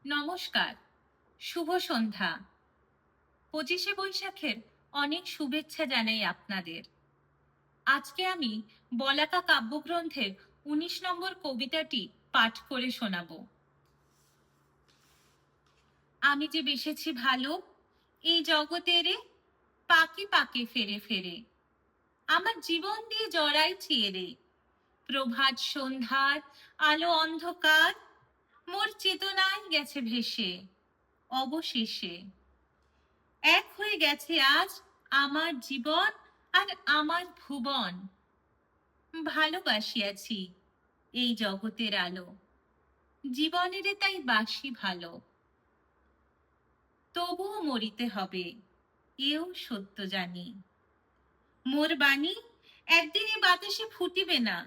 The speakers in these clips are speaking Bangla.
নমস্কার, শুভ সন্ধ্যা। 25শে বৈশাখের অনেক শুভেচ্ছা জানাই আপনাদের। আজকে আমি বলাকা কাব্যগ্রন্থের 19 নম্বর কবিতাটি পাঠ করে শোনাবো। আমি যে বেসেছি ভালো এই জগতেরে, পাকে পাকে ফেরে ফেরে আমার জীবন দিয়ে জড়াইছি এরে। প্রভাত সন্ধ্যার আলো অন্ধকার মোর চেতনায় গেছে ভেসে, অবশেষে এক হয়ে গেছে আজ আমার জীবন আর আমার ভুবন। ভালোবাসিয়াছি এই জগতের আলো, জীবনেরে তাই বাসি ভালো। তবুও মরিতে হবে এও সত্য জানি, মোর বাণী একদিন এ বাতাসে ফুটিবে না,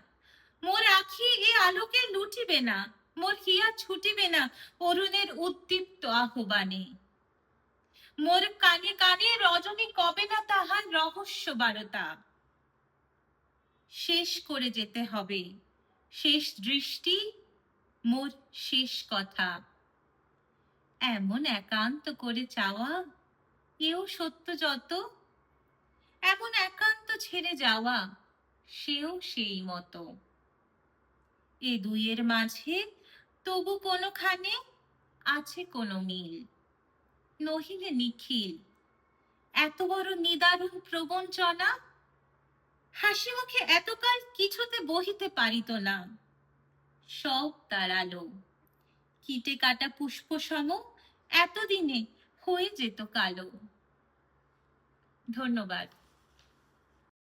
মোর আখি এ আলোকে লুটিবে না, মোর হিয়া ছুটিবে না অরুণের উদ্দীপ্ত আহ্বানে। মোর কানে কানে রজনী কবে না তাহার রহস্য বারতা। শেষ করে যেতে হবে শেষ দৃষ্টি মোর শেষ কথা। এমন একান্ত করে চাওয়া এও সত্য যত, এমন একান্ত ছেড়ে যাওয়া সেও সেই মতো। এ দুইয়ের মাঝে তবু কোনোখানে আছে কোনো মিল, নহিলে নিখিল এত বড় নিদারুণ প্রবঞ্চনা। হাসি মুখে এতকাল কিছুতে বহিতে পারিত না, সব তাড়ালো কিটে কাটা পুষ্প সম এতদিনে হয়ে যেত কালো। ধন্যবাদ।